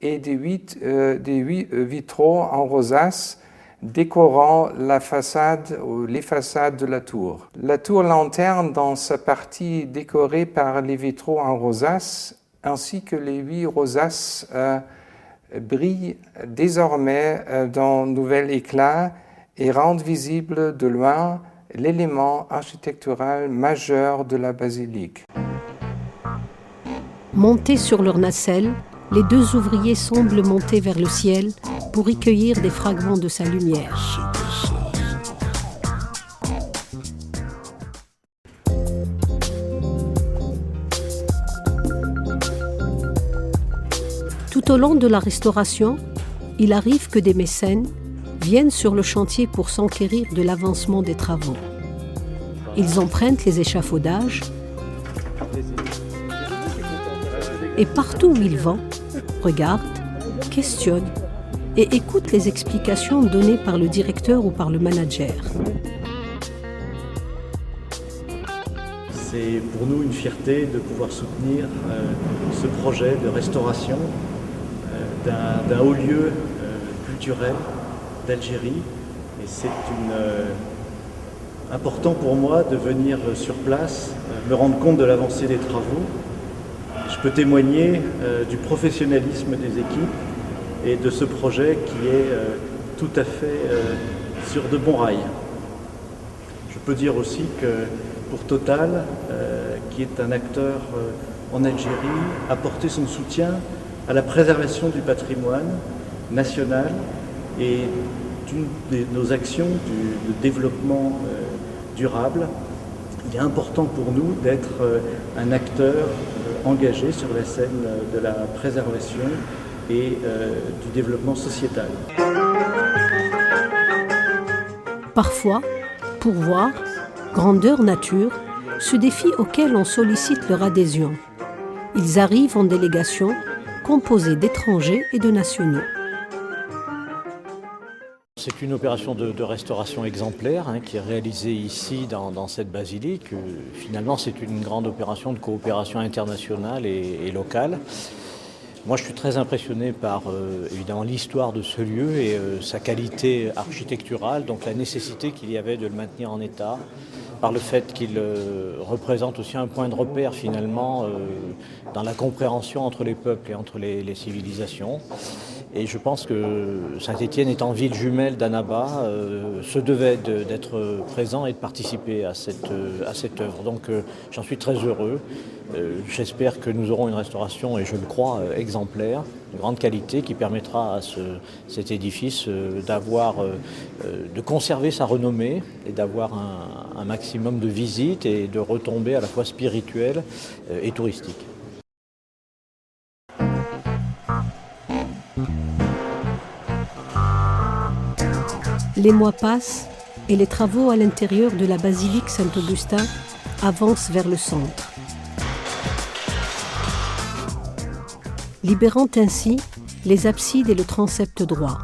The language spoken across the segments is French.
et des huit vitraux en rosace décorant la façade ou les façades de la tour. La tour lanterne, dans sa partie décorée par les vitraux en rosace, ainsi que les 8 rosaces, brillent désormais d'un nouvel éclat et rendent visible de loin l'élément architectural majeur de la basilique. Montés sur leur nacelle, les 2 ouvriers semblent monter vers le ciel pour y cueillir des fragments de sa lumière. Tout au long de la restauration, il arrive que des mécènes viennent sur le chantier pour s'enquérir de l'avancement des travaux. Ils empruntent les échafaudages et partout où ils vont, regardent, questionnent et écoutent les explications données par le directeur ou par le manager. C'est pour nous une fierté de pouvoir soutenir ce projet de restauration d'un haut lieu culturel d'Algérie. Et c'est important pour moi de venir sur place, me rendre compte de l'avancée des travaux. Je peux témoigner du professionnalisme des équipes et de ce projet qui est tout à fait sur de bons rails. Je peux dire aussi que pour Total, qui est un acteur en Algérie, a apporté son soutien à la préservation du patrimoine national et d'une de nos actions de développement durable. Il est important pour nous d'être un acteur engagé sur la scène de la préservation et du développement sociétal. Parfois, pourvoir, grandeur nature, ce défi auquel on sollicite leur adhésion. Ils arrivent en délégation, composée d'étrangers et de nationaux. C'est une opération de restauration exemplaire qui est réalisée ici dans cette basilique. Finalement, c'est une grande opération de coopération internationale et locale. Moi, je suis très impressionné par évidemment l'histoire de ce lieu et sa qualité architecturale, donc la nécessité qu'il y avait de le maintenir en état, par le fait qu'il représente aussi un point de repère finalement dans la compréhension entre les peuples et entre les civilisations. Et je pense que Saint-Étienne étant ville jumelle d'Annaba, se devait d'être présent et de participer à cette œuvre. Donc j'en suis très heureux. J'espère que nous aurons une restauration, et je le crois, exemplaire, de grande qualité, qui permettra à cet édifice de conserver sa renommée et d'avoir un maximum de visites et de retombées à la fois spirituelles et touristiques. Les mois passent et les travaux à l'intérieur de la basilique Saint-Augustin avancent vers le centre. Libérant ainsi les absides et le transept droit.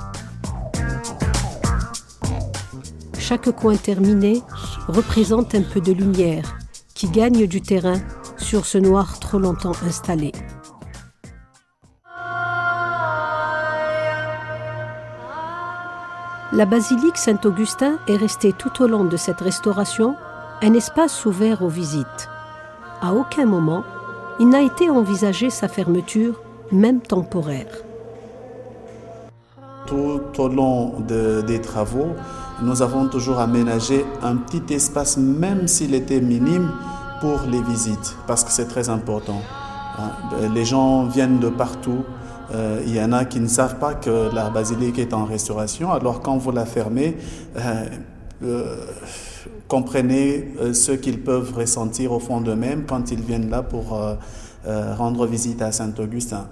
Chaque coin terminé représente un peu de lumière qui gagne du terrain sur ce noir trop longtemps installé. La basilique Saint-Augustin est restée tout au long de cette restauration un espace ouvert aux visites. À aucun moment, il n'a été envisagé sa fermeture, même temporaire. Tout au long des travaux, nous avons toujours aménagé un petit espace, même s'il était minime, pour les visites, parce que c'est très important. Les gens viennent de partout. Il y en a qui ne savent pas que la basilique est en restauration, alors quand vous la fermez, comprenez ce qu'ils peuvent ressentir au fond d'eux-mêmes quand ils viennent là pour rendre visite à Saint-Augustin.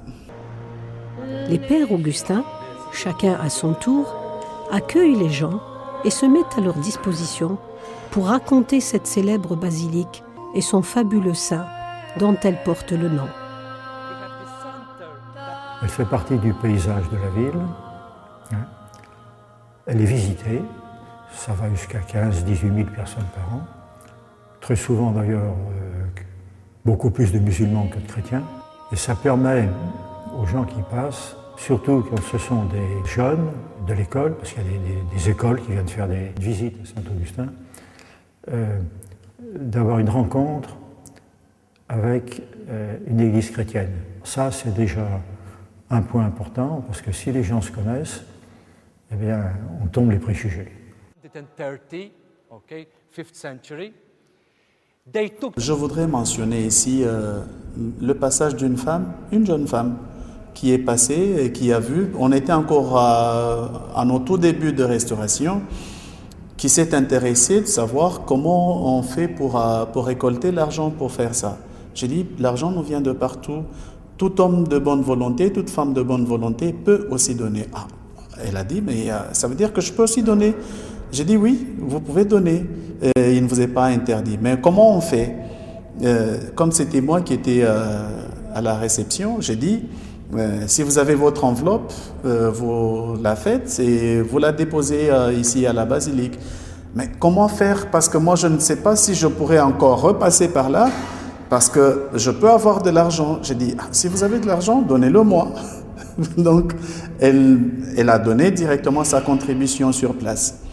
Les pères Augustins, chacun à son tour, accueillent les gens et se mettent à leur disposition pour raconter cette célèbre basilique et son fabuleux saint dont elle porte le nom. Elle fait partie du paysage de la ville. Elle est visitée. Ça va jusqu'à 15-18 000 personnes par an. Très souvent d'ailleurs, beaucoup plus de musulmans que de chrétiens. Et ça permet aux gens qui passent surtout quand ce sont des jeunes de l'école, parce qu'il y a des écoles qui viennent faire des visites à Saint-Augustin, d'avoir une rencontre avec une église chrétienne. Ça, c'est déjà un point important, parce que si les gens se connaissent, eh bien, on tombe les préjugés. Je voudrais mentionner ici le passage d'une femme, une jeune femme, qui est passée et qui a vu, on était encore à nos tout débuts de restauration, qui s'est intéressée de savoir comment on fait pour récolter l'argent pour faire ça. J'ai dit, l'argent nous vient de partout. Tout homme de bonne volonté, toute femme de bonne volonté peut aussi donner. Ah, elle a dit, mais ça veut dire que je peux aussi donner. J'ai dit, oui, vous pouvez donner. Il ne vous est pas interdit. Mais comment on fait? Comme c'était moi qui étais à la réception, j'ai dit, si vous avez votre enveloppe, vous la faites et vous la déposez ici à la basilique. Mais comment faire? Parce que moi, je ne sais pas si je pourrais encore repasser par là, parce que je peux avoir de l'argent. J'ai dit, si vous avez de l'argent, donnez-le moi. Donc, elle a donné directement sa contribution sur place.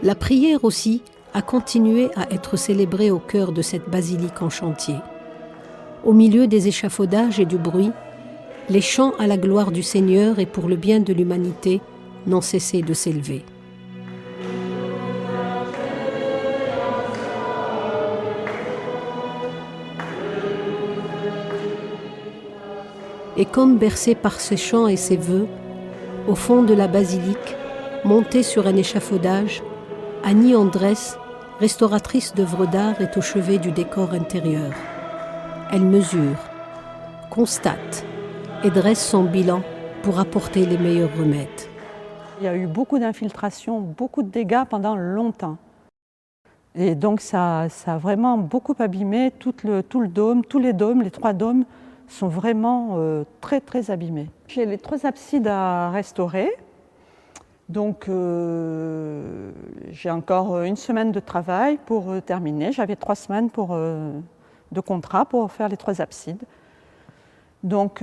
La prière aussi a continué à être célébrée au cœur de cette basilique en chantier. Au milieu des échafaudages et du bruit, les chants à la gloire du Seigneur et pour le bien de l'humanité n'ont cessé de s'élever. Et comme bercé par ses chants et ses vœux, au fond de la basilique, montée sur un échafaudage, Annie Andrès, restauratrice d'œuvres d'art, est au chevet du décor intérieur. Elle mesure, constate et dresse son bilan pour apporter les meilleurs remèdes. Il y a eu beaucoup d'infiltrations, beaucoup de dégâts pendant longtemps. Et donc ça a vraiment beaucoup abîmé tout le dôme, tous les dômes, les 3 dômes sont vraiment très très abîmés. J'ai les 3 absides à restaurer. Donc j'ai encore 1 semaine de travail pour terminer. J'avais 3 semaines de contrat pour faire les 3 absides. Donc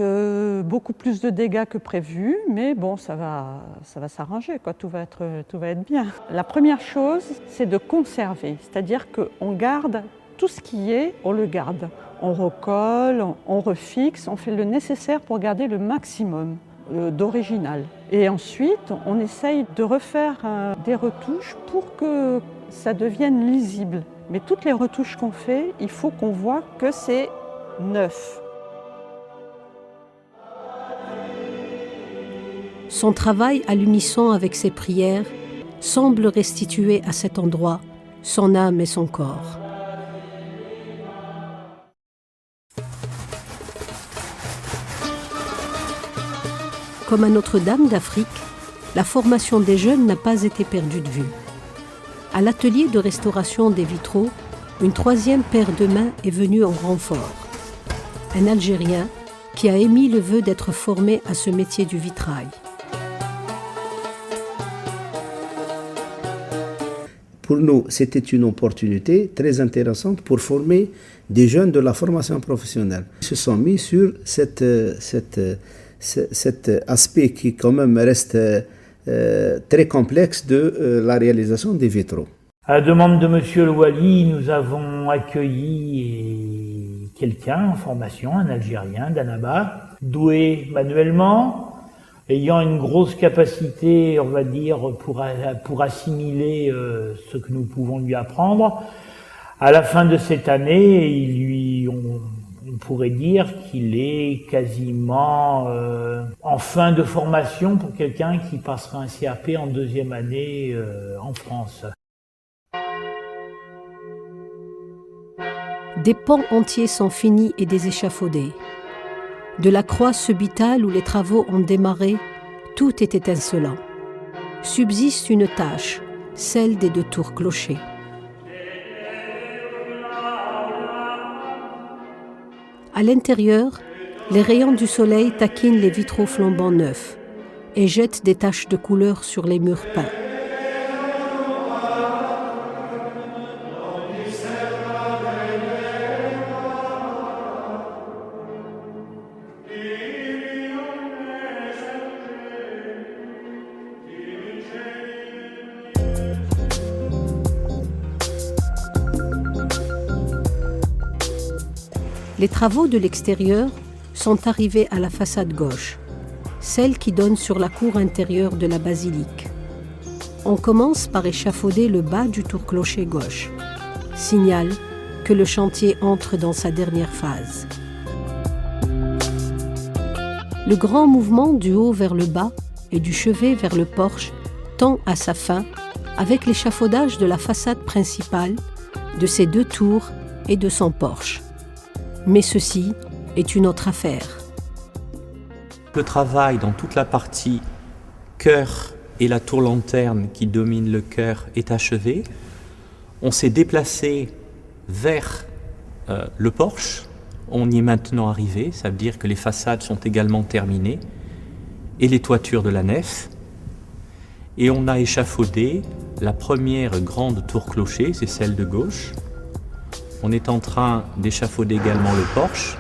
beaucoup plus de dégâts que prévu, mais bon, ça va s'arranger, quoi. Tout va être bien. La première chose, c'est de conserver, c'est-à-dire qu'on garde tout ce qui est, on le garde. On recolle, on refixe, on fait le nécessaire pour garder le maximum d'original. Et ensuite, on essaye de refaire des retouches pour que ça devienne lisible. Mais toutes les retouches qu'on fait, il faut qu'on voit que c'est neuf. Son travail à l'unisson avec ses prières semble restituer à cet endroit son âme et son corps. Comme à Notre-Dame d'Afrique, la formation des jeunes n'a pas été perdue de vue. À l'atelier de restauration des vitraux, une 3e paire de mains est venue en renfort. Un Algérien qui a émis le vœu d'être formé à ce métier du vitrail. Pour nous, c'était une opportunité très intéressante pour former des jeunes de la formation professionnelle. Ils se sont mis sur cet aspect qui quand même reste très complexe de la réalisation des vitraux. À la demande de Monsieur le Wali, nous avons accueilli quelqu'un en formation, un Algérien d'Annaba, doué manuellement, ayant une grosse capacité, on va dire, pour assimiler ce que nous pouvons lui apprendre. À la fin de cette année, on pourrait dire qu'il est quasiment en fin de formation pour quelqu'un qui passera un CAP en 2e année en France. Des pans entiers sont finis et déséchafaudés. De la croix subitale où les travaux ont démarré, tout est étincelant. Subsiste une tâche, celle des 2 tours clochers. À l'intérieur, les rayons du soleil taquinent les vitraux flambant neufs et jettent des taches de couleur sur les murs peints. Les travaux de l'extérieur sont arrivés à la façade gauche, celle qui donne sur la cour intérieure de la basilique. On commence par échafauder le bas du tour-clocher gauche, signal que le chantier entre dans sa dernière phase. Le grand mouvement du haut vers le bas et du chevet vers le porche tend à sa fin avec l'échafaudage de la façade principale, de ses 2 tours et de son porche. Mais ceci est une autre affaire. Le travail dans toute la partie chœur et la tour-lanterne qui domine le chœur est achevé. On s'est déplacé vers le porche. On y est maintenant arrivé, ça veut dire que les façades sont également terminées et les toitures de la nef. Et on a échafaudé la première grande tour-clocher, c'est celle de gauche. On est en train d'échafauder également le porche.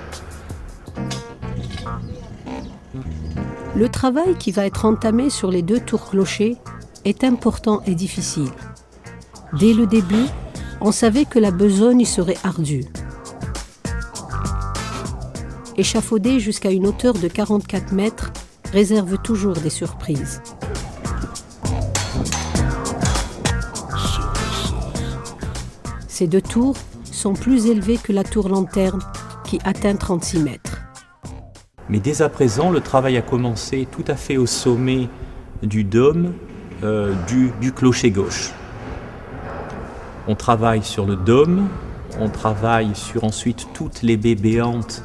Le travail qui va être entamé sur les 2 tours-clochers est important et difficile. Dès le début, on savait que la besogne serait ardue. Échafauder jusqu'à une hauteur de 44 mètres réserve toujours des surprises. Ces 2 tours sont plus élevées que la tour-lanterne qui atteint 36 mètres. Mais dès à présent, le travail a commencé tout à fait au sommet du dôme du clocher gauche. On travaille sur le dôme, on travaille sur ensuite toutes les baies béantes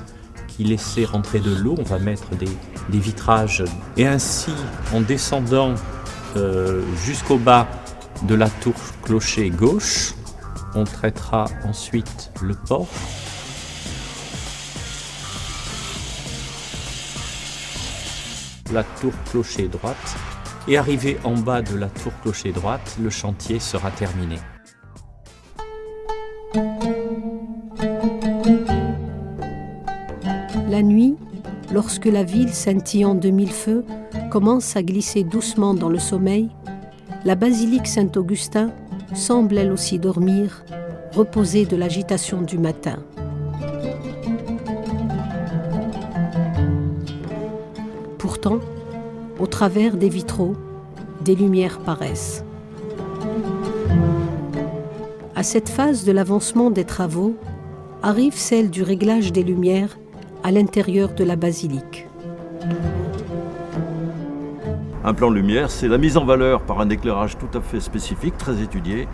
qui laissaient rentrer de l'eau. On va mettre des vitrages. Et ainsi, en descendant jusqu'au bas de la tour clocher gauche, on traitera ensuite le porche. La tour clocher droite, et arrivé en bas de la tour clocher droite, le chantier sera terminé. La nuit, lorsque la ville scintillant de 1000 feux commence à glisser doucement dans le sommeil, la basilique Saint-Augustin semble elle aussi dormir, reposée de l'agitation du matin. Pourtant, au travers des vitraux, des lumières paraissent. À cette phase de l'avancement des travaux, arrive celle du réglage des lumières à l'intérieur de la basilique. Un plan de lumière, c'est la mise en valeur par un éclairage tout à fait spécifique, très étudié,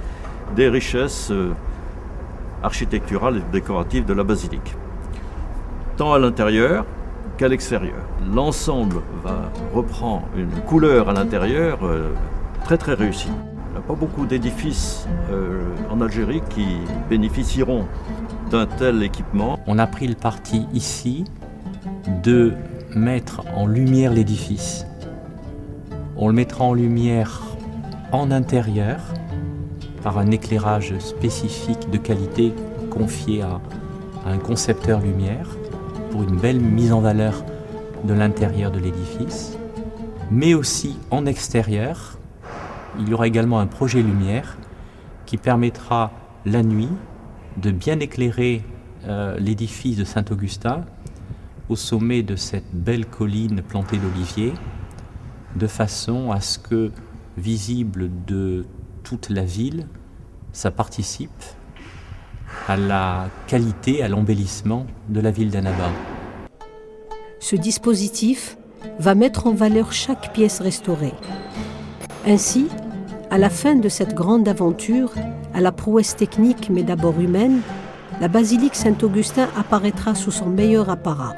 des richesses architecturales et décoratives de la basilique, tant à l'intérieur qu'à l'extérieur. L'ensemble reprend une couleur à l'intérieur très très réussie. Il n'y a pas beaucoup d'édifices en Algérie qui bénéficieront d'un tel équipement. On a pris le parti ici de mettre en lumière l'édifice. On le mettra en lumière en intérieur par un éclairage spécifique de qualité confié à un concepteur lumière pour une belle mise en valeur de l'intérieur de l'édifice, mais aussi en extérieur. Il y aura également un projet lumière qui permettra la nuit de bien éclairer l'édifice de Saint-Augustin au sommet de cette belle colline plantée d'oliviers, de façon à ce que, visible de toute la ville, ça participe à la qualité, à l'embellissement de la ville d'Annaba. Ce dispositif va mettre en valeur chaque pièce restaurée. Ainsi, à la fin de cette grande aventure, à la prouesse technique mais d'abord humaine, la basilique Saint-Augustin apparaîtra sous son meilleur apparat.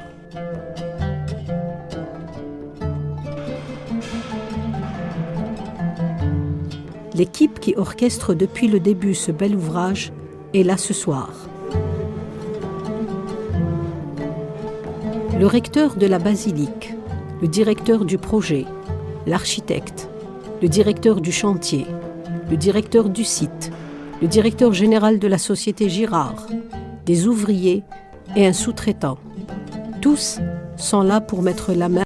L'équipe qui orchestre depuis le début ce bel ouvrage est là ce soir. Le recteur de la basilique, le directeur du projet, l'architecte, le directeur du chantier, le directeur du site, le directeur général de la société Girard, des ouvriers et un sous-traitant. Tous sont là pour mettre la main